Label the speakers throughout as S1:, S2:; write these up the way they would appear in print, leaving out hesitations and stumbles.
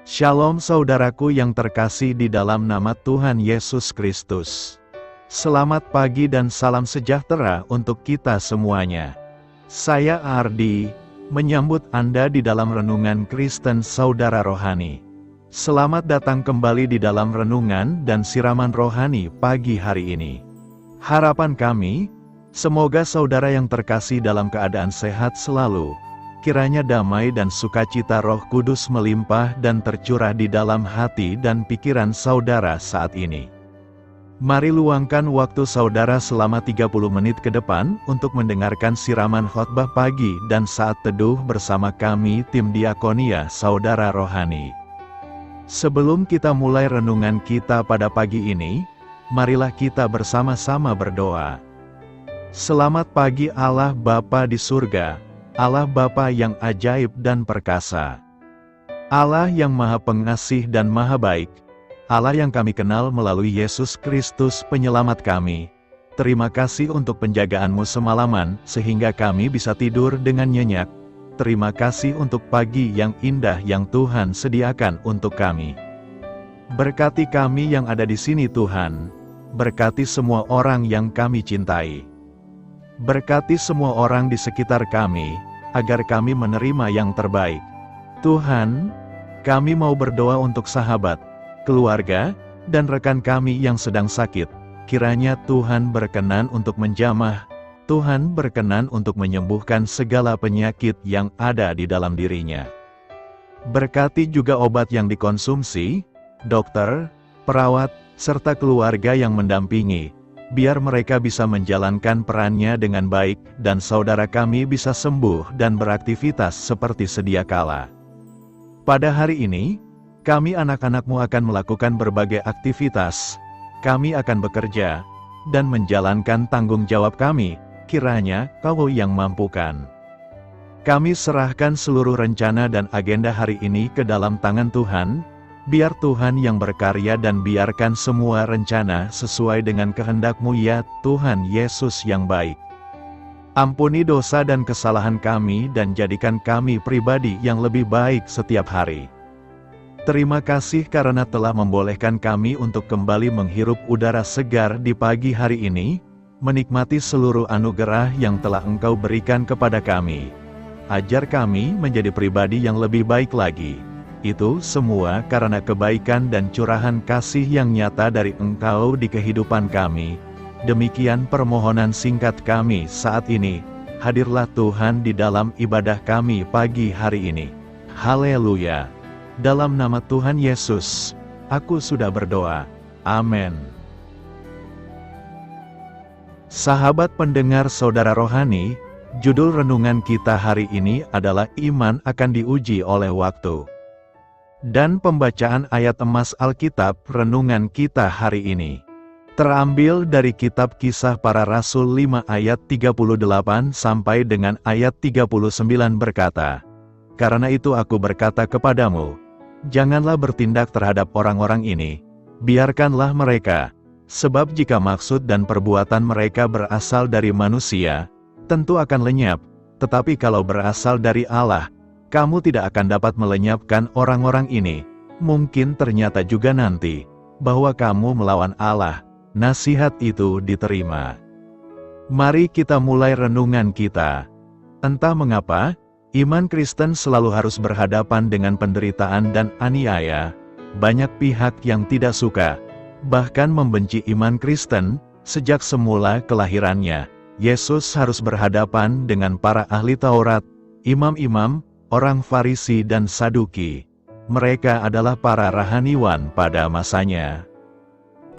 S1: Shalom saudaraku yang terkasih di dalam nama Tuhan Yesus Kristus. Selamat pagi dan salam sejahtera untuk kita semuanya. Saya Ardi, menyambut Anda di dalam Renungan Kristen Saudara Rohani. Selamat datang kembali di dalam renungan dan siraman rohani pagi hari ini. Harapan kami, semoga saudara yang terkasih dalam keadaan sehat selalu. Kiranya damai dan sukacita Roh Kudus melimpah dan tercurah di dalam hati dan pikiran saudara saat ini. Mari luangkan waktu saudara selama 30 menit ke depan untuk mendengarkan siraman khotbah pagi dan saat teduh bersama kami tim Diakonia Saudara Rohani. Sebelum kita mulai renungan kita pada pagi ini, marilah kita bersama-sama berdoa. Selamat pagi Allah Bapa di surga, Allah Bapa yang ajaib dan perkasa. Allah yang Maha Pengasih dan Maha Baik. Allah yang kami kenal melalui Yesus Kristus penyelamat kami. Terima kasih untuk penjagaan-Mu semalaman, sehingga kami bisa tidur dengan nyenyak. Terima kasih untuk pagi yang indah yang Tuhan sediakan untuk kami. Berkati kami yang ada di sini Tuhan. Berkati semua orang yang kami cintai. Berkati semua orang di sekitar kami, agar kami menerima yang terbaik. Tuhan, kami mau berdoa untuk sahabat, keluarga, dan rekan kami yang sedang sakit. Kiranya Tuhan berkenan untuk menjamah, Tuhan berkenan untuk menyembuhkan segala penyakit yang ada di dalam dirinya. Berkati juga obat yang dikonsumsi, dokter, perawat, serta keluarga yang mendampingi, biar mereka bisa menjalankan perannya dengan baik, dan saudara kami bisa sembuh dan beraktivitas seperti sedia kala. Pada hari ini, kami anak-anak-Mu akan melakukan berbagai aktivitas, kami akan bekerja, dan menjalankan tanggung jawab kami, kiranya Kau yang mampukan. Kami serahkan seluruh rencana dan agenda hari ini ke dalam tangan Tuhan. Biar Tuhan yang berkarya dan biarkan semua rencana sesuai dengan kehendak-Mu ya Tuhan Yesus yang baik. Ampuni dosa dan kesalahan kami dan jadikan kami pribadi yang lebih baik setiap hari. Terima kasih karena telah membolehkan kami untuk kembali menghirup udara segar di pagi hari ini, menikmati seluruh anugerah yang telah Engkau berikan kepada kami. Ajar kami menjadi pribadi yang lebih baik lagi. Itu semua karena kebaikan dan curahan kasih yang nyata dari Engkau di kehidupan kami. Demikian permohonan singkat kami saat ini. Hadirlah Tuhan di dalam ibadah kami pagi hari ini. Haleluya. Dalam nama Tuhan Yesus, aku sudah berdoa. Amin. Sahabat pendengar saudara rohani, judul renungan kita hari ini adalah Iman akan diuji oleh waktu. Dan pembacaan ayat emas Alkitab renungan kita hari ini terambil dari kitab Kisah Para Rasul 5 ayat 38 sampai dengan ayat 39 berkata, "Karena itu aku berkata kepadamu, janganlah bertindak terhadap orang-orang ini, biarkanlah mereka, sebab jika maksud dan perbuatan mereka berasal dari manusia, tentu akan lenyap, tetapi kalau berasal dari Allah, kamu tidak akan dapat melenyapkan orang-orang ini. Mungkin ternyata juga nanti, bahwa kamu melawan Allah." Nasihat itu diterima. Mari kita mulai renungan kita. Entah mengapa, iman Kristen selalu harus berhadapan dengan penderitaan dan aniaya. Banyak pihak yang tidak suka, bahkan membenci iman Kristen, sejak semula kelahirannya. Yesus harus berhadapan dengan para ahli Taurat, imam-imam, orang Farisi dan Saduki. Mereka adalah para rahaniwan pada masanya.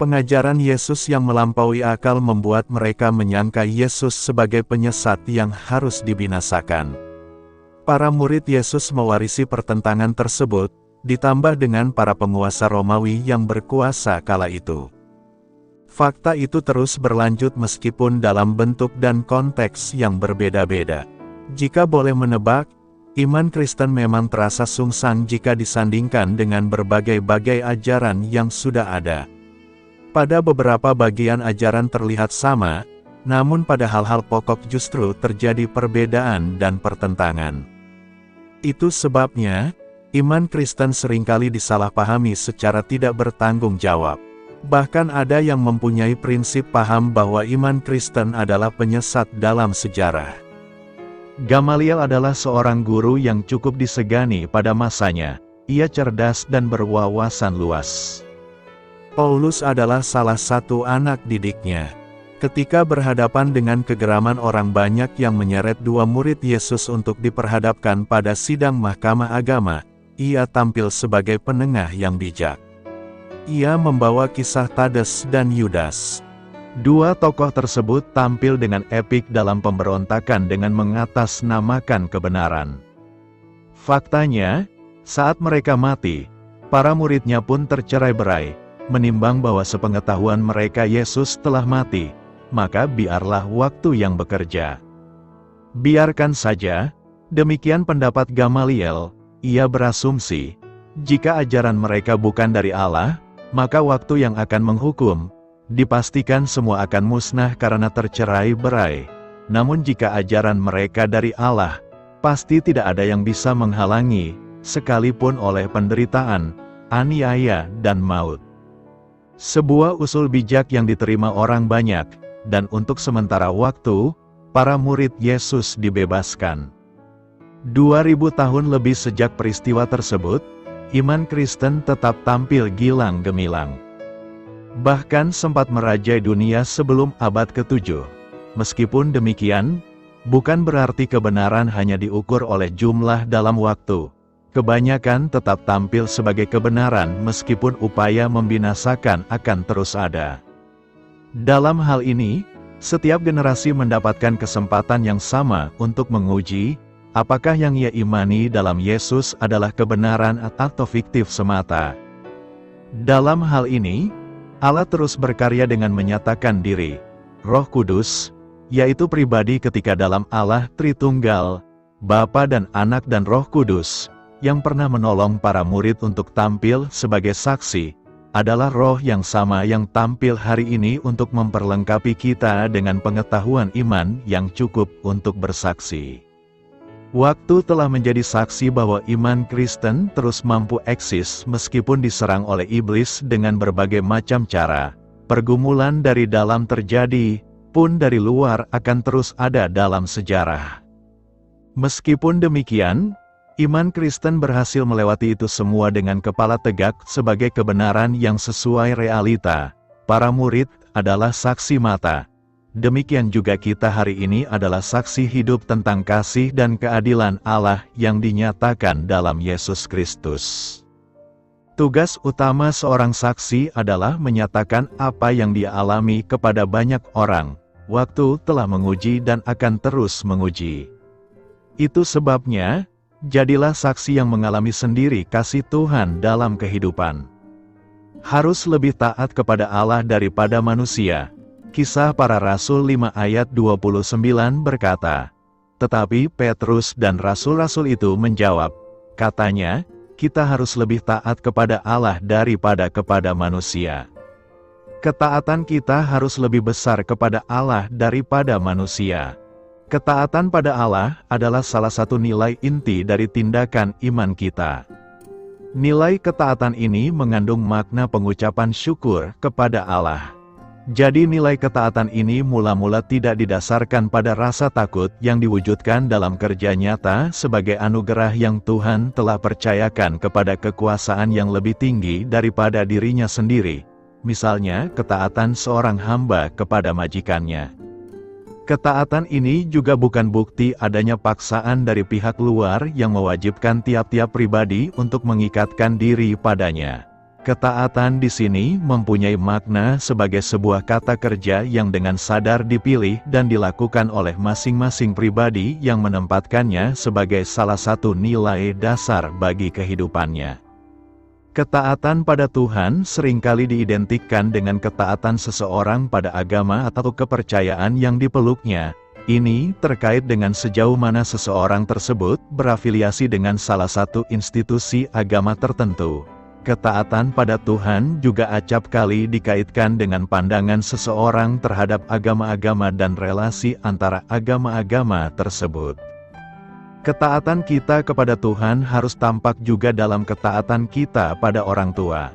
S1: Pengajaran Yesus yang melampaui akal membuat mereka menyangka Yesus sebagai penyesat yang harus dibinasakan. Para murid Yesus mewarisi pertentangan tersebut, ditambah dengan para penguasa Romawi yang berkuasa kala itu. Fakta itu terus berlanjut meskipun dalam bentuk dan konteks yang berbeda-beda. Jika boleh menebak, iman Kristen memang terasa sungsang jika disandingkan dengan berbagai-bagai ajaran yang sudah ada. Pada beberapa bagian ajaran terlihat sama, namun pada hal-hal pokok justru terjadi perbedaan dan pertentangan. Itu sebabnya, Iman Kristen seringkali disalahpahami secara tidak bertanggung jawab. Bahkan ada yang mempunyai prinsip paham bahwa iman Kristen adalah penyesat dalam sejarah. Gamaliel adalah seorang guru yang cukup disegani pada masanya. Ia cerdas dan berwawasan luas. Paulus adalah salah satu anak didiknya. Ketika berhadapan dengan kegeraman orang banyak yang menyeret dua murid Yesus untuk diperhadapkan pada sidang mahkamah agama, ia tampil sebagai penengah yang bijak. Ia membawa kisah Tades dan Yudas. Dua tokoh tersebut tampil dengan epik dalam pemberontakan dengan mengatasnamakan kebenaran. Faktanya, saat mereka mati, para muridnya pun tercerai-berai, menimbang bahwa sepengetahuan mereka Yesus telah mati, maka biarlah waktu yang bekerja. Biarkan saja, demikian pendapat Gamaliel. Ia berasumsi, jika ajaran mereka bukan dari Allah, maka waktu yang akan menghukum, dipastikan semua akan musnah karena tercerai-berai. Namun jika ajaran mereka dari Allah, pasti tidak ada yang bisa menghalangi, sekalipun oleh penderitaan, aniaya, dan maut. Sebuah usul bijak yang diterima orang banyak, dan untuk sementara waktu, para murid Yesus dibebaskan. 2000 tahun lebih sejak peristiwa tersebut, iman Kristen tetap tampil gilang gemilang. Bahkan sempat merajai dunia sebelum abad ke-7. Meskipun demikian, bukan berarti kebenaran hanya diukur oleh jumlah dalam waktu. Kebanyakan tetap tampil sebagai kebenaran meskipun upaya membinasakan akan terus ada. Dalam hal ini, setiap generasi mendapatkan kesempatan yang sama untuk menguji, apakah yang ia imani dalam Yesus adalah kebenaran atau fiktif semata. Dalam hal ini, Allah terus berkarya dengan menyatakan diri, Roh Kudus, yaitu pribadi ketika dalam Allah Tritunggal, Bapa dan Anak dan Roh Kudus, yang pernah menolong para murid untuk tampil sebagai saksi, adalah roh yang sama yang tampil hari ini untuk memperlengkapi kita dengan pengetahuan iman yang cukup untuk bersaksi. Waktu telah menjadi saksi bahwa iman Kristen terus mampu eksis meskipun diserang oleh iblis dengan berbagai macam cara. Pergumulan dari dalam terjadi, pun dari luar akan terus ada dalam sejarah. Meskipun demikian, iman Kristen berhasil melewati itu semua dengan kepala tegak sebagai kebenaran yang sesuai realita. Para murid adalah saksi mata. Demikian juga kita hari ini adalah saksi hidup tentang kasih dan keadilan Allah yang dinyatakan dalam Yesus Kristus. Tugas utama seorang saksi adalah menyatakan apa yang dia alami kepada banyak orang. Waktu telah menguji dan akan terus menguji. Itu sebabnya, jadilah saksi yang mengalami sendiri kasih Tuhan dalam kehidupan. Harus lebih taat kepada Allah daripada manusia. Kisah Para Rasul 5 ayat 29 berkata, tetapi Petrus dan rasul-rasul itu menjawab, katanya, kita harus lebih taat kepada Allah daripada kepada manusia. Ketaatan kita harus lebih besar kepada Allah daripada manusia. Ketaatan pada Allah adalah salah satu nilai inti dari tindakan iman kita. Nilai ketaatan ini mengandung makna pengucapan syukur kepada Allah. Jadi nilai ketaatan ini mula-mula tidak didasarkan pada rasa takut yang diwujudkan dalam kerja nyata sebagai anugerah yang Tuhan telah percayakan kepada kekuasaan yang lebih tinggi daripada dirinya sendiri. Misalnya, ketaatan seorang hamba kepada majikannya. Ketaatan ini juga bukan bukti adanya paksaan dari pihak luar yang mewajibkan tiap-tiap pribadi untuk mengikatkan diri padanya. Ketaatan di sini mempunyai makna sebagai sebuah kata kerja yang dengan sadar dipilih dan dilakukan oleh masing-masing pribadi yang menempatkannya sebagai salah satu nilai dasar bagi kehidupannya. Ketaatan pada Tuhan seringkali diidentikan dengan ketaatan seseorang pada agama atau kepercayaan yang dipeluknya. Ini terkait dengan sejauh mana seseorang tersebut berafiliasi dengan salah satu institusi agama tertentu. Ketaatan pada Tuhan juga acap kali dikaitkan dengan pandangan seseorang terhadap agama-agama dan relasi antara agama-agama tersebut. Ketaatan kita kepada Tuhan harus tampak juga dalam ketaatan kita pada orang tua.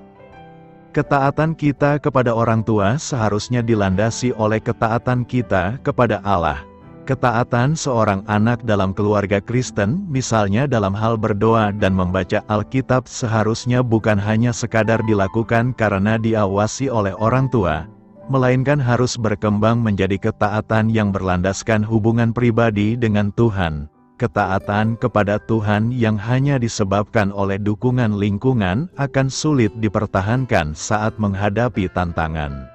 S1: Ketaatan kita kepada orang tua seharusnya dilandasi oleh ketaatan kita kepada Allah. Ketaatan seorang anak dalam keluarga Kristen, misalnya dalam hal berdoa dan membaca Alkitab, seharusnya bukan hanya sekadar dilakukan karena diawasi oleh orang tua, melainkan harus berkembang menjadi ketaatan yang berlandaskan hubungan pribadi dengan Tuhan. Ketaatan kepada Tuhan yang hanya disebabkan oleh dukungan lingkungan akan sulit dipertahankan saat menghadapi tantangan.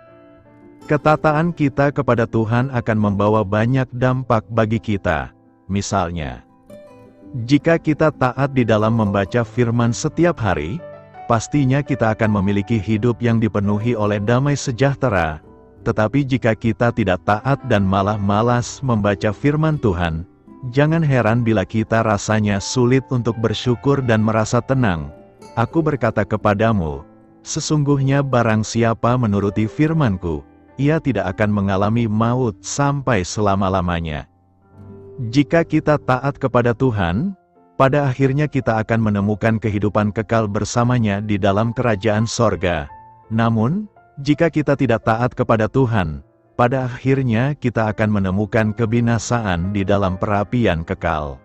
S1: Ketaatan kita kepada Tuhan akan membawa banyak dampak bagi kita. Misalnya, jika kita taat di dalam membaca firman setiap hari, pastinya kita akan memiliki hidup yang dipenuhi oleh damai sejahtera. Tetapi jika kita tidak taat dan malah malas membaca firman Tuhan, jangan heran bila kita rasanya sulit untuk bersyukur dan merasa tenang. Aku berkata kepadamu, sesungguhnya barang siapa menuruti firman-Ku, ia tidak akan mengalami maut sampai selama-lamanya. Jika kita taat kepada Tuhan, pada akhirnya kita akan menemukan kehidupan kekal bersamanya di dalam kerajaan sorga. Namun, jika kita tidak taat kepada Tuhan, pada akhirnya kita akan menemukan kebinasaan di dalam perapian kekal.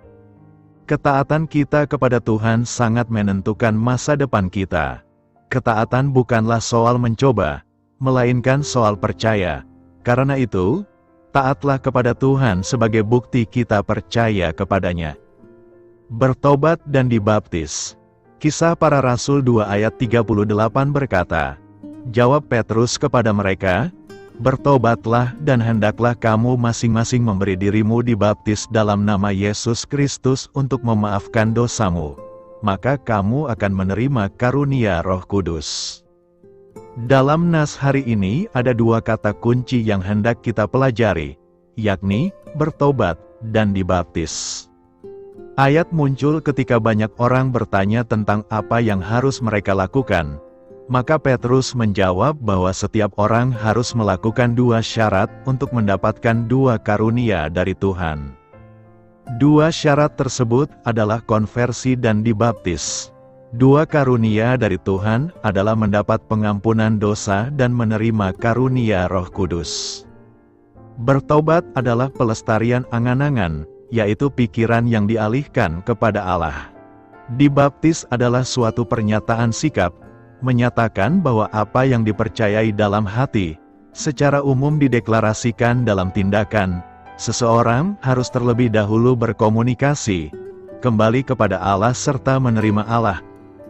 S1: Ketaatan kita kepada Tuhan sangat menentukan masa depan kita. Ketaatan bukanlah soal mencoba, melainkan soal percaya. Karena itu, taatlah kepada Tuhan sebagai bukti kita percaya kepadanya. Bertobat dan dibaptis. Kisah Para Rasul 2 ayat 38 berkata, jawab Petrus kepada mereka, bertobatlah dan hendaklah kamu masing-masing memberi dirimu dibaptis dalam nama Yesus Kristus untuk memaafkan dosamu. Maka kamu akan menerima karunia Roh Kudus. Dalam nas hari ini ada dua kata kunci yang hendak kita pelajari, yakni bertobat dan dibaptis. Ayat muncul ketika banyak orang bertanya tentang apa yang harus mereka lakukan. Maka Petrus menjawab bahwa setiap orang harus melakukan dua syarat untuk mendapatkan dua karunia dari Tuhan. Dua syarat tersebut adalah konversi dan dibaptis. Dua karunia dari Tuhan adalah mendapat pengampunan dosa dan menerima karunia Roh Kudus. Bertobat adalah pelestarian angan-angan, yaitu pikiran yang dialihkan kepada Allah. Dibaptis adalah suatu pernyataan sikap, menyatakan bahwa apa yang dipercayai dalam hati, secara umum dideklarasikan dalam tindakan. Seseorang harus terlebih dahulu berkomunikasi, kembali kepada Allah serta menerima Allah.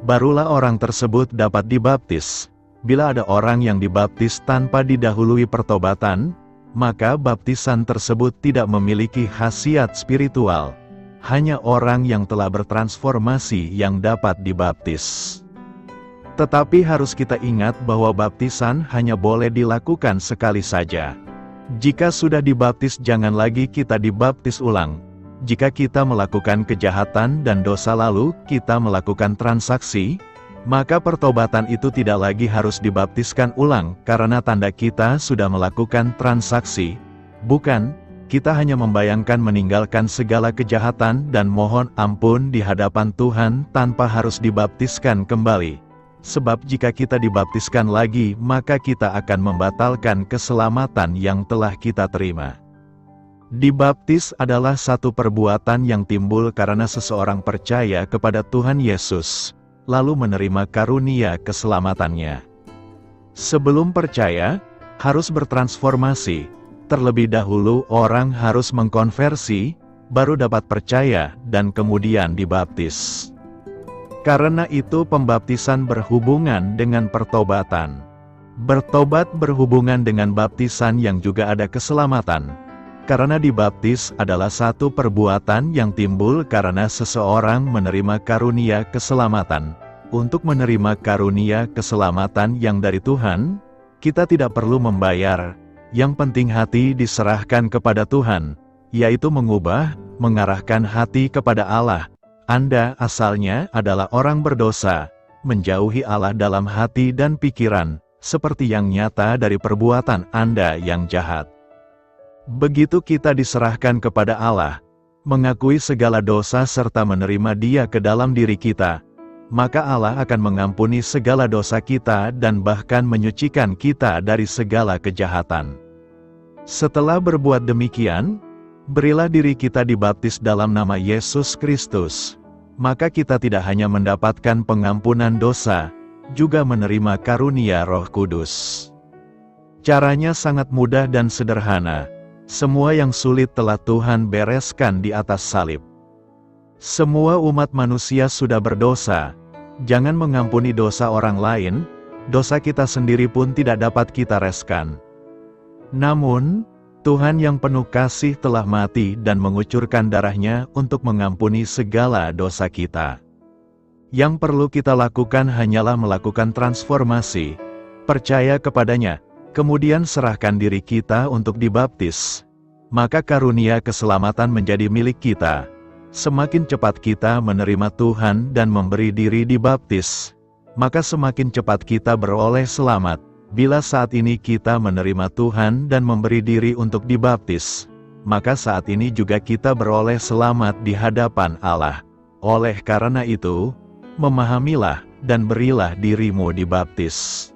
S1: Barulah orang tersebut dapat dibaptis. Bila ada orang yang dibaptis tanpa didahului pertobatan, maka baptisan tersebut tidak memiliki khasiat spiritual. Hanya orang yang telah bertransformasi yang dapat dibaptis. Tetapi harus kita ingat bahwa baptisan hanya boleh dilakukan sekali saja. Jika sudah dibaptis, jangan lagi kita dibaptis ulang. Jika kita melakukan kejahatan dan dosa lalu kita melakukan transaksi, maka pertobatan itu tidak lagi harus dibaptiskan ulang karena tanda kita sudah melakukan transaksi. Bukan, kita hanya membayangkan meninggalkan segala kejahatan dan mohon ampun di hadapan Tuhan tanpa harus dibaptiskan kembali. Sebab jika kita dibaptiskan lagi, maka kita akan membatalkan keselamatan yang telah kita terima. Dibaptis adalah satu perbuatan yang timbul karena seseorang percaya kepada Tuhan Yesus, lalu menerima karunia keselamatannya. Sebelum percaya, harus bertransformasi. Terlebih dahulu orang harus mengkonversi, baru dapat percaya dan kemudian dibaptis. Karena itu pembaptisan berhubungan dengan pertobatan. Bertobat berhubungan dengan baptisan yang juga ada keselamatan. Karena dibaptis adalah satu perbuatan yang timbul karena seseorang menerima karunia keselamatan. Untuk menerima karunia keselamatan yang dari Tuhan, kita tidak perlu membayar. Yang penting hati diserahkan kepada Tuhan, yaitu mengubah, mengarahkan hati kepada Allah. Anda asalnya adalah orang berdosa, menjauhi Allah dalam hati dan pikiran, seperti yang nyata dari perbuatan Anda yang jahat. Begitu kita diserahkan kepada Allah, mengakui segala dosa serta menerima Dia ke dalam diri kita, maka Allah akan mengampuni segala dosa kita dan bahkan menyucikan kita dari segala kejahatan. Setelah berbuat demikian, berilah diri kita dibaptis dalam nama Yesus Kristus. Maka kita tidak hanya mendapatkan pengampunan dosa, juga menerima karunia Roh Kudus. Caranya sangat mudah dan sederhana. Semua yang sulit telah Tuhan bereskan di atas salib. Semua umat manusia sudah berdosa. Jangan mengampuni dosa orang lain, dosa kita sendiri pun tidak dapat kita reskan. Namun, Tuhan yang penuh kasih telah mati dan mengucurkan darahnya untuk mengampuni segala dosa kita. Yang perlu kita lakukan hanyalah melakukan transformasi, percaya kepadanya, kemudian serahkan diri kita untuk dibaptis. Maka karunia keselamatan menjadi milik kita. Semakin cepat kita menerima Tuhan dan memberi diri dibaptis, maka semakin cepat kita beroleh selamat. Bila saat ini kita menerima Tuhan dan memberi diri untuk dibaptis, maka saat ini juga kita beroleh selamat di hadapan Allah. Oleh karena itu, memahamilah dan berilah dirimu dibaptis.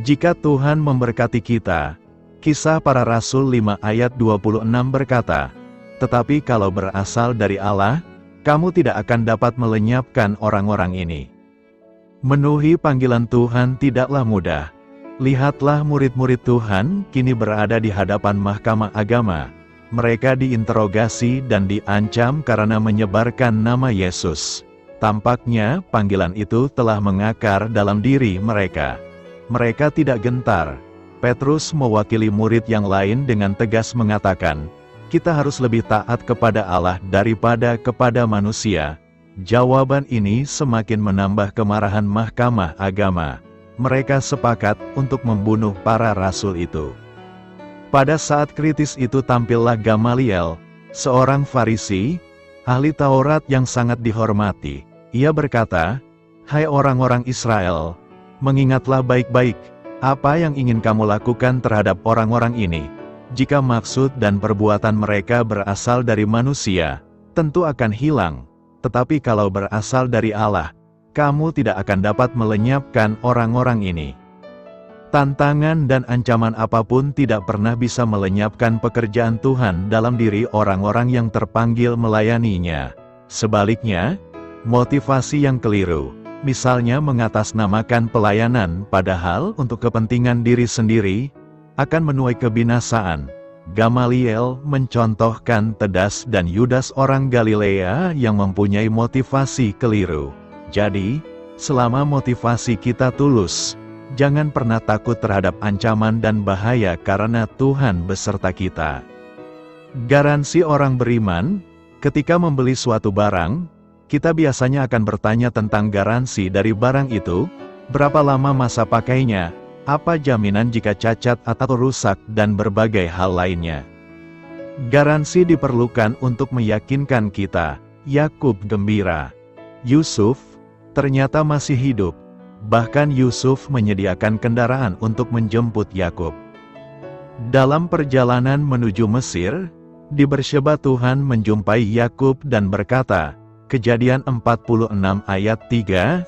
S1: Jika Tuhan memberkati kita, Kisah Para Rasul 5 ayat 26 berkata, tetapi kalau berasal dari Allah, kamu tidak akan dapat melenyapkan orang-orang ini. Menuhi panggilan Tuhan tidaklah mudah. Lihatlah murid-murid Tuhan kini berada di hadapan mahkamah agama. Mereka diinterogasi dan diancam karena menyebarkan nama Yesus. Tampaknya panggilan itu telah mengakar dalam diri mereka. Mereka tidak gentar. Petrus mewakili murid yang lain dengan tegas mengatakan, kita harus lebih taat kepada Allah daripada kepada manusia. Jawaban ini semakin menambah kemarahan mahkamah agama. Mereka sepakat untuk membunuh para rasul itu. Pada saat kritis itu tampillah Gamaliel, seorang Farisi, ahli Taurat yang sangat dihormati. Ia berkata, hai orang-orang Israel, mengingatlah baik-baik, apa yang ingin kamu lakukan terhadap orang-orang ini. Jika maksud dan perbuatan mereka berasal dari manusia, tentu akan hilang. Tetapi kalau berasal dari Allah, kamu tidak akan dapat melenyapkan orang-orang ini. Tantangan dan ancaman apapun tidak pernah bisa melenyapkan pekerjaan Tuhan dalam diri orang-orang yang terpanggil melayaninya. Sebaliknya, motivasi yang keliru, misalnya mengatasnamakan pelayanan padahal untuk kepentingan diri sendiri, akan menuai kebinasaan. Gamaliel mencontohkan Tedas dan Yudas orang Galilea yang mempunyai motivasi keliru. Jadi, selama motivasi kita tulus, jangan pernah takut terhadap ancaman dan bahaya karena Tuhan beserta kita. Garansi orang beriman, ketika membeli suatu barang, kita biasanya akan bertanya tentang garansi dari barang itu, berapa lama masa pakainya, apa jaminan jika cacat atau rusak, dan berbagai hal lainnya. Garansi diperlukan untuk meyakinkan kita. Yakub gembira. Yusuf ternyata masih hidup. Bahkan Yusuf menyediakan kendaraan untuk menjemput Yakub. Dalam perjalanan menuju Mesir, di Bersyeba Tuhan menjumpai Yakub dan berkata, Kejadian 46 ayat 3-4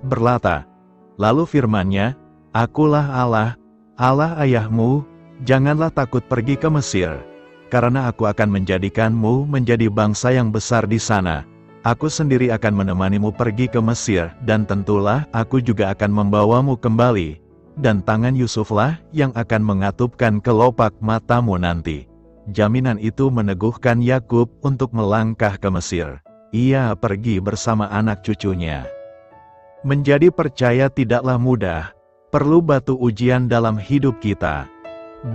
S1: berlata, lalu firman-Nya, Akulah Allah, Allah ayahmu, janganlah takut pergi ke Mesir, karena aku akan menjadikanmu menjadi bangsa yang besar di sana. Aku sendiri akan menemanimu pergi ke Mesir, dan tentulah aku juga akan membawamu kembali, dan tangan Yusuflah yang akan mengatupkan kelopak matamu nanti. Jaminan itu meneguhkan Yakub untuk melangkah ke Mesir. Ia pergi bersama anak cucunya. Menjadi percaya tidaklah mudah. Perlu batu ujian dalam hidup kita.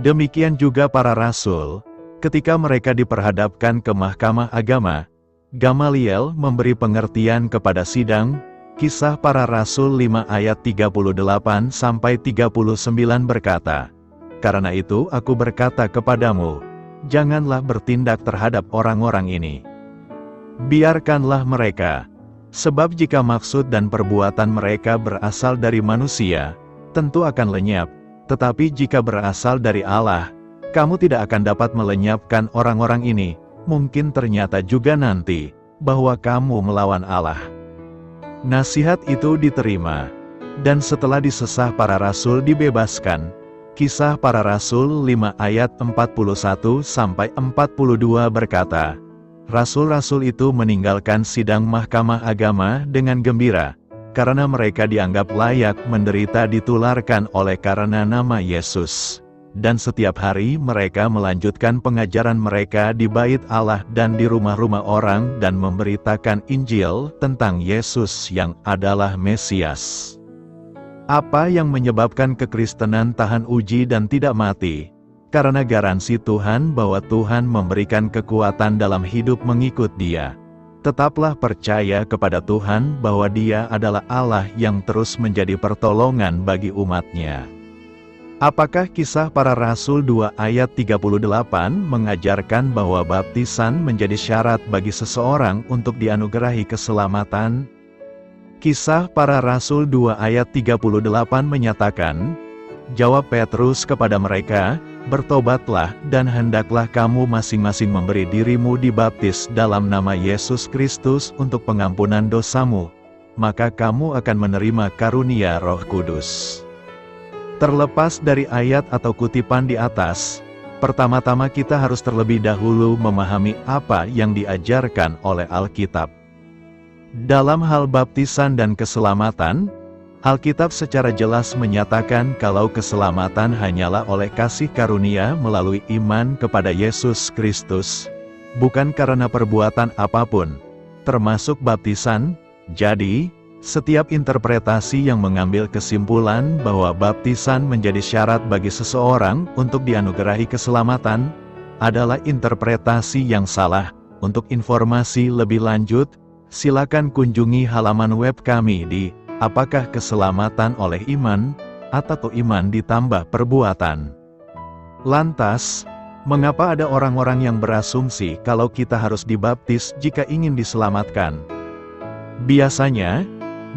S1: Demikian juga para rasul, ketika mereka diperhadapkan ke mahkamah agama, Gamaliel memberi pengertian kepada sidang. Kisah Para Rasul 5 ayat 38-39 berkata, Karena itu aku berkata kepadamu, janganlah bertindak terhadap orang-orang ini. Biarkanlah mereka, sebab jika maksud dan perbuatan mereka berasal dari manusia, tentu akan lenyap, tetapi jika berasal dari Allah, kamu tidak akan dapat melenyapkan orang-orang ini. mungkin ternyata juga nanti, bahwa kamu melawan Allah. Nasihat itu diterima, dan setelah disesah para rasul dibebaskan. Kisah Para Rasul 5 ayat 41-42 berkata, rasul-rasul itu meninggalkan sidang mahkamah agama dengan gembira, karena mereka dianggap layak menderita ditularkan oleh karena nama Yesus. Dan setiap hari mereka melanjutkan pengajaran mereka di bait Allah dan di rumah-rumah orang dan memberitakan Injil tentang Yesus yang adalah Mesias. Apa yang menyebabkan kekristenan tahan uji dan tidak mati? Karena garansi Tuhan bahwa Tuhan memberikan kekuatan dalam hidup mengikut Dia. Tetaplah percaya kepada Tuhan bahwa Dia adalah Allah yang terus menjadi pertolongan bagi umat-Nya. Apakah Kisah Para Rasul 2 ayat 38 mengajarkan bahwa baptisan menjadi syarat bagi seseorang untuk dianugerahi keselamatan? Kisah Para Rasul 2 ayat 38 menyatakan, jawab Petrus kepada mereka, bertobatlah dan hendaklah kamu masing-masing memberi dirimu dibaptis dalam nama Yesus Kristus untuk pengampunan dosamu, maka kamu akan menerima karunia Roh Kudus. Terlepas dari ayat atau kutipan di atas, pertama-tama kita harus terlebih dahulu memahami apa yang diajarkan oleh Alkitab. Dalam hal baptisan dan keselamatan, Alkitab secara jelas menyatakan kalau keselamatan hanyalah oleh kasih karunia melalui iman kepada Yesus Kristus, bukan karena perbuatan apapun, termasuk baptisan. Jadi, setiap interpretasi yang mengambil kesimpulan bahwa baptisan menjadi syarat bagi seseorang untuk dianugerahi keselamatan, adalah interpretasi yang salah. Untuk informasi lebih lanjut, silakan kunjungi halaman web kami di Apakah Keselamatan oleh Iman, atau iman ditambah perbuatan. Lantas, mengapa ada orang-orang yang berasumsi kalau kita harus dibaptis jika ingin diselamatkan? Biasanya,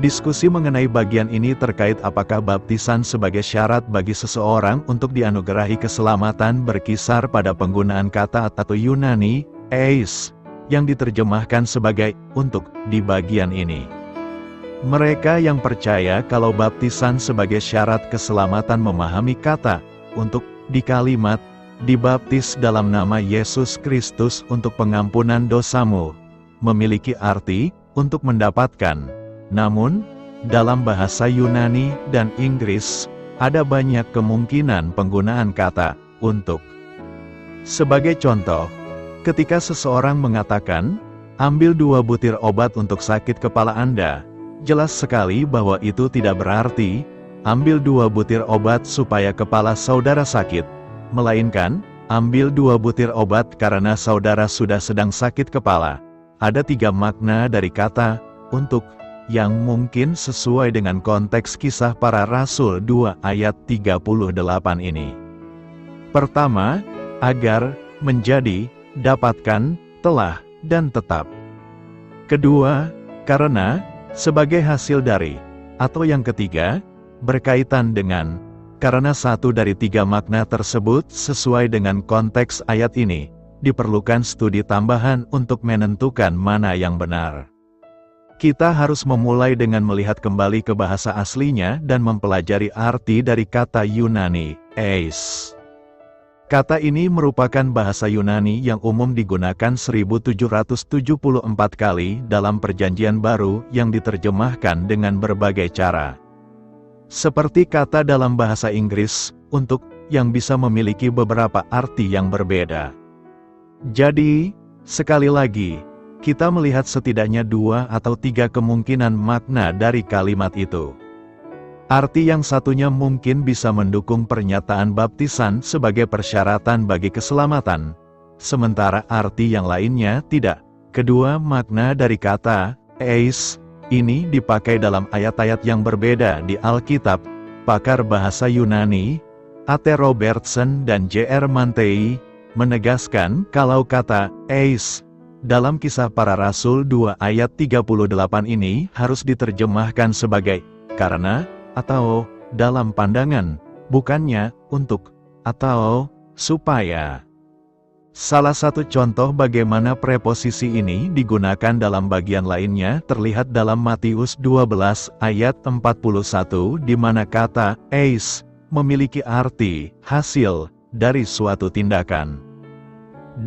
S1: diskusi mengenai bagian ini terkait apakah baptisan sebagai syarat bagi seseorang untuk dianugerahi keselamatan berkisar pada penggunaan kata atau Yunani, eis, yang diterjemahkan sebagai untuk di bagian ini. Mereka yang percaya kalau baptisan sebagai syarat keselamatan memahami kata untuk di kalimat dibaptis dalam nama Yesus Kristus untuk pengampunan dosamu memiliki arti untuk mendapatkan. Namun, dalam bahasa Yunani dan Inggris ada banyak kemungkinan penggunaan kata untuk. Sebagai contoh, ketika seseorang mengatakan, ambil 2 butir obat untuk sakit kepala Anda, jelas sekali bahwa itu tidak berarti, ambil 2 butir obat supaya kepala saudara sakit, melainkan, ambil 2 butir obat karena saudara sudah sedang sakit kepala. Ada 3 makna dari kata, untuk, yang mungkin sesuai dengan konteks Kisah Para Rasul 2 ayat 38 ini. Pertama, agar, menjadi, dapatkan, telah, dan tetap. Kedua, karena, sebagai hasil dari, atau yang ketiga, berkaitan dengan, karena satu dari 3 makna tersebut sesuai dengan konteks ayat ini, diperlukan studi tambahan untuk menentukan mana yang benar. Kita harus memulai dengan melihat kembali ke bahasa aslinya dan mempelajari arti dari kata Yunani, eis. Kata ini merupakan bahasa Yunani yang umum digunakan 1774 kali dalam Perjanjian Baru yang diterjemahkan dengan berbagai cara. Seperti kata dalam bahasa Inggris, untuk, yang bisa memiliki beberapa arti yang berbeda. Jadi, sekali lagi, kita melihat setidaknya 2 atau 3 kemungkinan makna dari kalimat itu. Arti yang satunya mungkin bisa mendukung pernyataan baptisan sebagai persyaratan bagi keselamatan, sementara arti yang lainnya tidak. Kedua makna dari kata eis ini dipakai dalam ayat-ayat yang berbeda di Alkitab. Pakar bahasa Yunani, A.T. Robertson dan J.R. Mantei, menegaskan kalau kata eis dalam Kisah Para Rasul 2 ayat 38 ini harus diterjemahkan sebagai karena, atau dalam pandangan, bukannya untuk, atau supaya. Salah satu contoh bagaimana preposisi ini digunakan dalam bagian lainnya terlihat dalam Matius 12 ayat 41 di mana kata eis memiliki arti hasil dari suatu tindakan.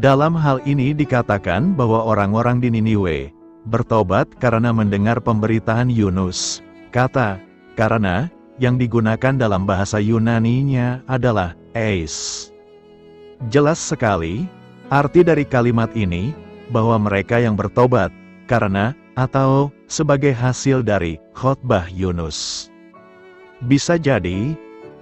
S1: Dalam hal ini dikatakan bahwa orang-orang di Niniwe bertobat karena mendengar pemberitaan Yunus. Kata karena yang digunakan dalam bahasa Yunaninya adalah eis. Jelas sekali arti dari kalimat ini, bahwa mereka yang bertobat, karena, atau, sebagai hasil dari khotbah Yunus. Bisa jadi,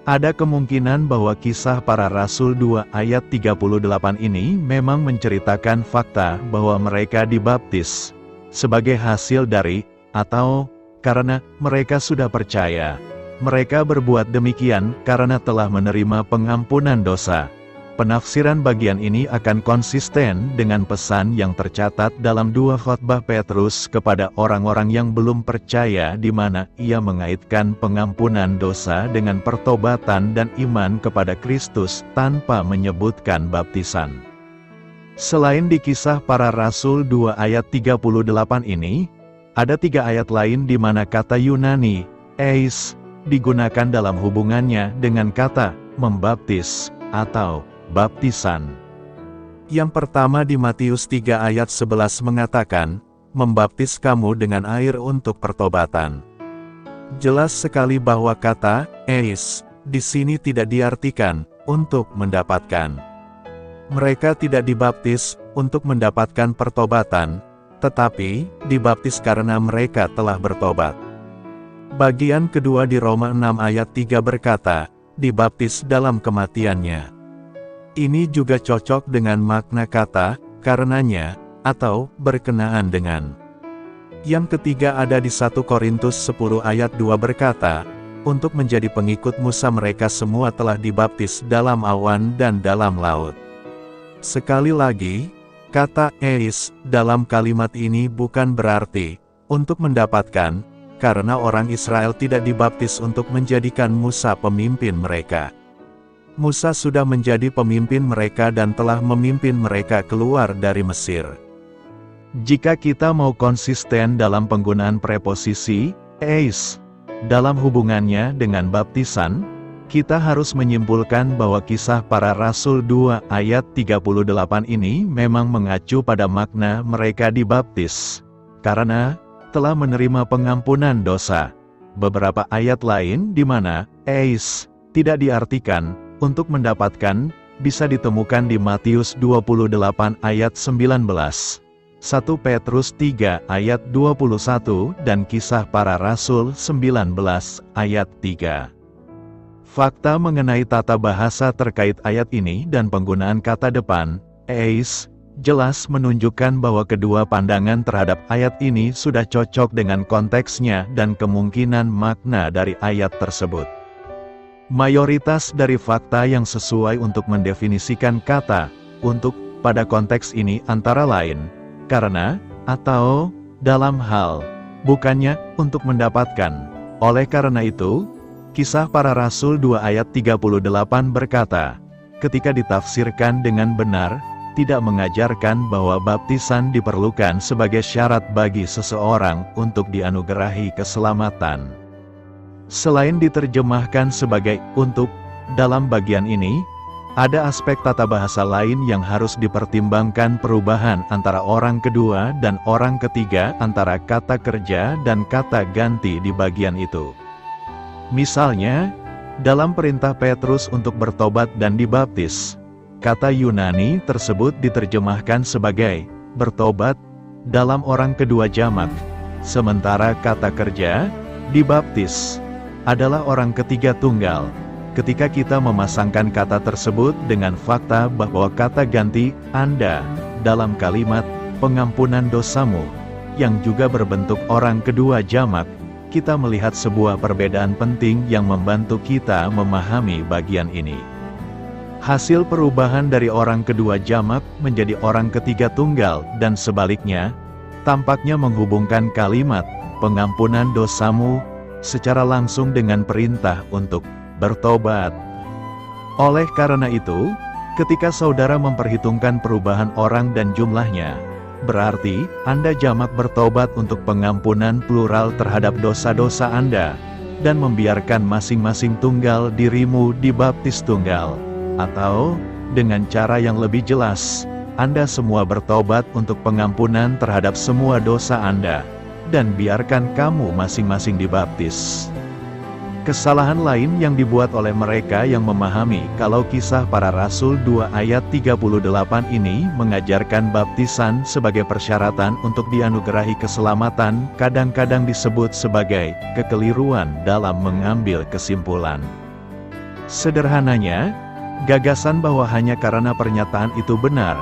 S1: ada kemungkinan bahwa kisah para rasul 2 ayat 38 ini memang menceritakan fakta bahwa mereka dibaptis, sebagai hasil dari, atau, karena mereka sudah percaya. Mereka berbuat demikian karena telah menerima pengampunan dosa. Penafsiran bagian ini akan konsisten dengan pesan yang tercatat dalam 2 khotbah Petrus kepada orang-orang yang belum percaya di mana ia mengaitkan pengampunan dosa dengan pertobatan dan iman kepada Kristus tanpa menyebutkan baptisan. Selain di kisah para rasul 2 ayat 38 ini, ada 3 ayat lain di mana kata Yunani, eis, digunakan dalam hubungannya dengan kata membaptis atau baptisan. Yang pertama di Matius 3 ayat 11 mengatakan, membaptis kamu dengan air untuk pertobatan. Jelas sekali bahwa kata eis di sini tidak diartikan untuk mendapatkan. Mereka tidak dibaptis untuk mendapatkan pertobatan, tetapi dibaptis karena mereka telah bertobat. Bagian kedua di Roma 6 ayat 3 berkata, dibaptis dalam kematiannya. Ini juga cocok dengan makna kata, karenanya, atau berkenaan dengan. Yang ketiga ada di 1 Korintus 10 ayat 2 berkata, untuk menjadi pengikut Musa mereka semua telah dibaptis dalam awan dan dalam laut. Sekali lagi, kata eis dalam kalimat ini bukan berarti untuk mendapatkan, karena orang Israel tidak dibaptis untuk menjadikan Musa pemimpin mereka. Musa sudah menjadi pemimpin mereka dan telah memimpin mereka keluar dari Mesir. Jika kita mau konsisten dalam penggunaan preposisi eis dalam hubungannya dengan baptisan, kita harus menyimpulkan bahwa kisah para rasul 2 ayat 38 ini memang mengacu pada makna mereka dibaptis karena telah menerima pengampunan dosa. Beberapa ayat lain di mana eis tidak diartikan untuk mendapatkan, bisa ditemukan di Matius 28 ayat 19, 1 Petrus 3 ayat 21 dan Kisah Para Rasul 19 ayat 3. Fakta mengenai tata bahasa terkait ayat ini dan penggunaan kata depan, eis, jelas menunjukkan bahwa kedua pandangan terhadap ayat ini sudah cocok dengan konteksnya dan kemungkinan makna dari ayat tersebut. Mayoritas dari fakta yang sesuai untuk mendefinisikan kata untuk pada konteks ini antara lain karena atau dalam hal bukannya untuk mendapatkan. Oleh karena itu, Kisah Para Rasul 2 ayat 38 berkata, ketika ditafsirkan dengan benar, tidak mengajarkan bahwa baptisan diperlukan sebagai syarat bagi seseorang untuk dianugerahi keselamatan. Selain diterjemahkan sebagai untuk, dalam bagian ini, ada aspek tata bahasa lain yang harus dipertimbangkan perubahan antara orang kedua dan orang ketiga antara kata kerja dan kata ganti di bagian itu. Misalnya, dalam perintah Petrus untuk bertobat dan dibaptis, kata Yunani tersebut diterjemahkan sebagai bertobat dalam orang kedua jamak, sementara kata kerja, dibaptis, adalah orang ketiga tunggal. Ketika kita memasangkan kata tersebut dengan fakta bahwa kata ganti Anda dalam kalimat pengampunan dosamu yang juga berbentuk orang kedua jamak, kita melihat sebuah perbedaan penting yang membantu kita memahami bagian ini. Hasil perubahan dari orang kedua jamak menjadi orang ketiga tunggal dan sebaliknya, tampaknya menghubungkan kalimat pengampunan dosamu secara langsung dengan perintah untuk bertobat. Oleh karena itu, Ketika saudara memperhitungkan perubahan orang dan jumlahnya, berarti Anda jamak bertobat untuk pengampunan plural terhadap dosa-dosa Anda, dan membiarkan masing-masing tunggal dirimu dibaptis tunggal. Atau, dengan cara yang lebih jelas, Anda semua bertobat untuk pengampunan terhadap semua dosa Anda, dan biarkan kamu masing-masing dibaptis. Kesalahan lain yang dibuat oleh mereka yang memahami kalau Kisah Para Rasul 2 ayat 38 ini mengajarkan baptisan sebagai persyaratan untuk dianugerahi keselamatan, kadang-kadang disebut sebagai kekeliruan dalam mengambil kesimpulan. Sederhananya, gagasan bahwa hanya karena pernyataan itu benar,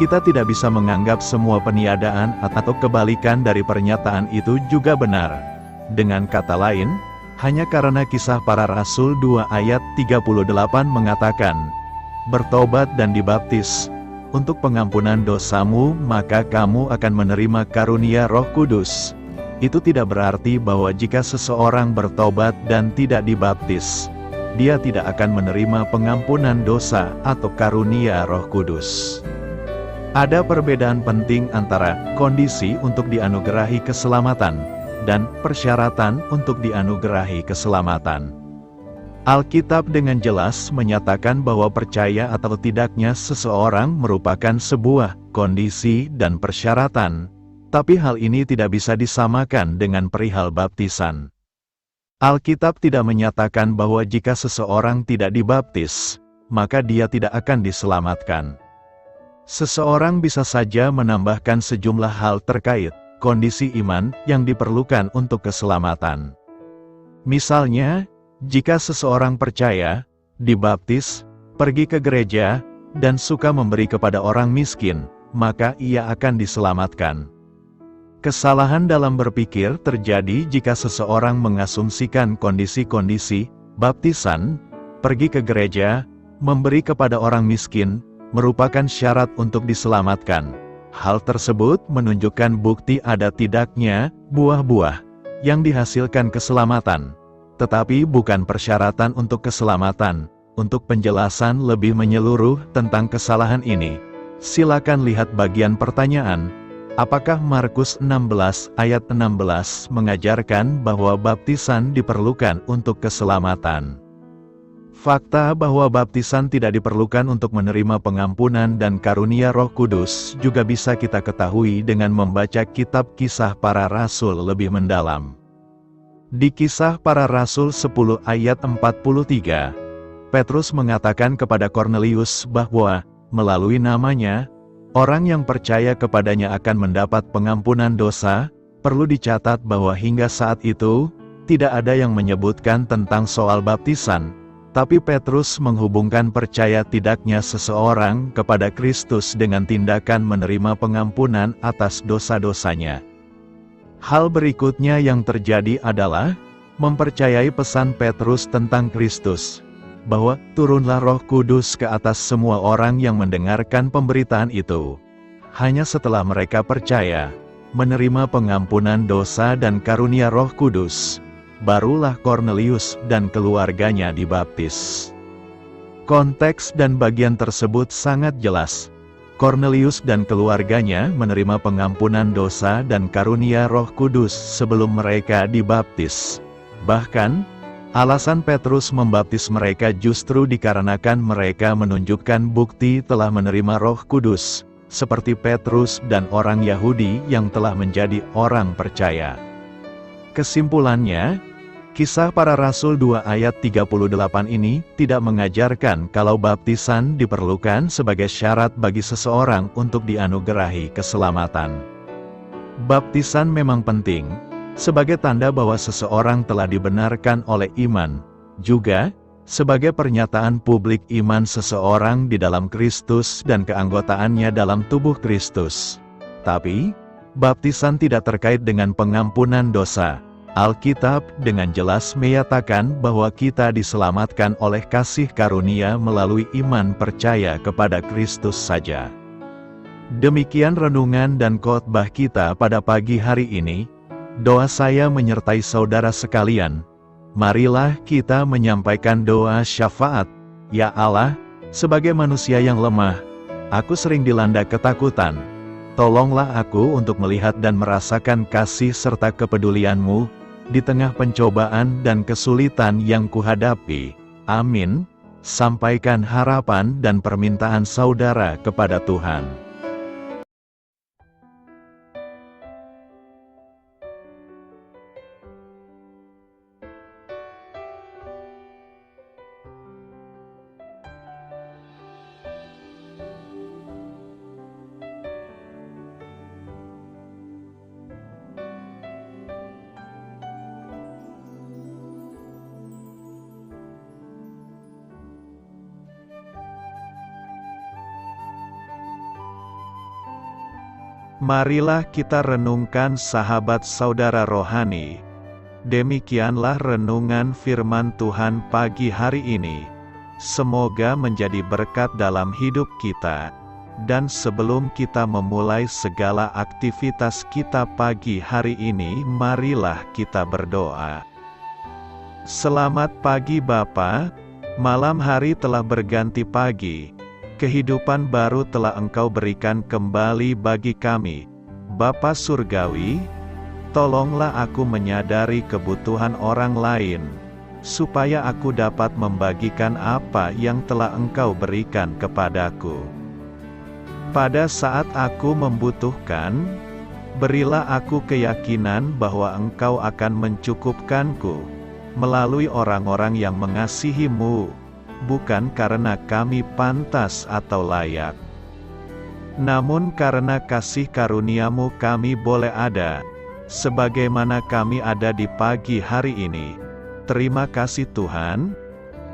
S1: kita tidak bisa menganggap semua peniadaan atau kebalikan dari pernyataan itu juga benar. Dengan kata lain, hanya karena Kisah Para Rasul 2 ayat 38 mengatakan, bertobat dan dibaptis untuk pengampunan dosamu, maka kamu akan menerima karunia Roh Kudus. Itu tidak berarti bahwa jika seseorang bertobat dan tidak dibaptis, dia tidak akan menerima pengampunan dosa atau karunia Roh Kudus. Ada perbedaan penting antara kondisi untuk dianugerahi keselamatan dan persyaratan untuk dianugerahi keselamatan. Alkitab dengan jelas menyatakan bahwa percaya atau tidaknya seseorang merupakan sebuah kondisi dan persyaratan, tapi hal ini tidak bisa disamakan dengan perihal baptisan. Alkitab tidak menyatakan bahwa jika seseorang tidak dibaptis, maka dia tidak akan diselamatkan. Seseorang bisa saja menambahkan sejumlah hal terkait kondisi iman yang diperlukan untuk keselamatan. Misalnya, jika seseorang percaya, dibaptis, pergi ke gereja, dan suka memberi kepada orang miskin, maka ia akan diselamatkan. Kesalahan dalam berpikir terjadi jika seseorang mengasumsikan kondisi-kondisi baptisan, pergi ke gereja, memberi kepada orang miskin, merupakan syarat untuk diselamatkan. Hal tersebut menunjukkan bukti ada tidaknya buah-buah yang dihasilkan keselamatan, tetapi bukan persyaratan untuk keselamatan. Untuk penjelasan lebih menyeluruh tentang kesalahan ini, silakan lihat bagian pertanyaan. Apakah Markus 16 ayat 16 mengajarkan bahwa baptisan diperlukan untuk keselamatan? Fakta bahwa baptisan tidak diperlukan untuk menerima pengampunan dan karunia Roh Kudus juga bisa kita ketahui dengan membaca kitab Kisah Para Rasul lebih mendalam. Di Kisah Para Rasul 10 ayat 43, Petrus mengatakan kepada Kornelius bahwa, melalui namanya, orang yang percaya kepadanya akan mendapat pengampunan dosa. Perlu dicatat bahwa hingga saat itu, tidak ada yang menyebutkan tentang soal baptisan. Tapi Petrus menghubungkan percaya tidaknya seseorang kepada Kristus dengan tindakan menerima pengampunan atas dosa-dosanya. Hal berikutnya yang terjadi adalah mempercayai pesan Petrus tentang Kristus, bahwa turunlah Roh Kudus ke atas semua orang yang mendengarkan pemberitaan itu. Hanya setelah mereka percaya, menerima pengampunan dosa dan karunia Roh Kudus, barulah Kornelius dan keluarganya dibaptis. Konteks dan bagian tersebut sangat jelas. Kornelius dan keluarganya menerima pengampunan dosa dan karunia Roh Kudus sebelum mereka dibaptis. Bahkan, alasan Petrus membaptis mereka justru dikarenakan mereka menunjukkan bukti telah menerima Roh Kudus, seperti Petrus dan orang Yahudi yang telah menjadi orang percaya. Kesimpulannya, Kisah Para Rasul 2 ayat 38 ini tidak mengajarkan kalau baptisan diperlukan sebagai syarat bagi seseorang untuk dianugerahi keselamatan. Baptisan memang penting, sebagai tanda bahwa seseorang telah dibenarkan oleh iman, juga sebagai pernyataan publik iman seseorang di dalam Kristus dan keanggotaannya dalam tubuh Kristus. Tapi, baptisan tidak terkait dengan pengampunan dosa. Alkitab dengan jelas menyatakan bahwa kita diselamatkan oleh kasih karunia melalui iman percaya kepada Kristus saja. Demikian renungan dan khotbah kita pada pagi hari ini. Doa saya menyertai saudara sekalian. Marilah kita menyampaikan doa syafaat. Ya Allah, Sebagai manusia yang lemah, aku sering dilanda ketakutan. Tolonglah aku untuk melihat dan merasakan kasih serta kepedulian-Mu di tengah pencobaan dan kesulitan yang kuhadapi. Amin. Sampaikan harapan dan permintaan saudara kepada Tuhan. Marilah kita renungkan sahabat saudara rohani. Demikianlah renungan firman Tuhan pagi hari ini. Semoga menjadi berkat dalam hidup kita. Dan sebelum kita memulai segala aktivitas kita pagi hari ini, marilah kita berdoa. Selamat pagi Bapa, malam hari telah berganti pagi. Kehidupan baru telah Engkau berikan kembali bagi kami. Bapa Surgawi, tolonglah aku menyadari kebutuhan orang lain, supaya aku dapat membagikan apa yang telah Engkau berikan kepadaku. Pada saat aku membutuhkan, berilah aku keyakinan bahwa Engkau akan mencukupkanku, melalui orang-orang yang mengasihi-Mu, bukan karena kami pantas atau layak, namun karena kasih karunia-Mu kami boleh ada, sebagaimana kami ada di pagi hari ini. Terima kasih Tuhan,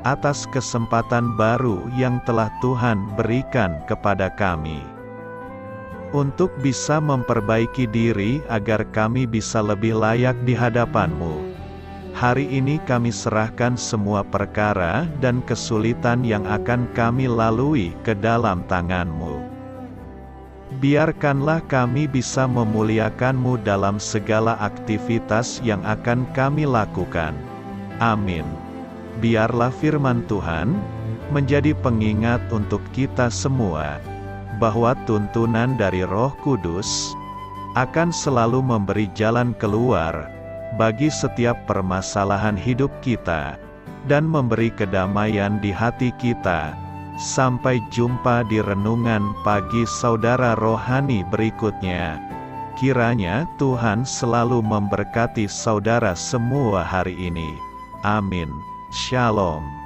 S1: atas kesempatan baru yang telah Tuhan berikan kepada kami, untuk bisa memperbaiki diri agar kami bisa lebih layak di hadapan-Mu. Hari ini kami serahkan semua perkara dan kesulitan yang akan kami lalui ke dalam tangan-Mu. Biarkanlah kami bisa memuliakan-Mu dalam segala aktivitas yang akan kami lakukan. Amin. Biarlah firman Tuhan menjadi pengingat untuk kita semua, bahwa tuntunan dari Roh Kudus akan selalu memberi jalan keluar bagi setiap permasalahan hidup kita, dan memberi kedamaian di hati kita. Sampai jumpa di renungan pagi saudara rohani berikutnya. Kiranya Tuhan selalu memberkati saudara semua hari ini. Amin. Shalom.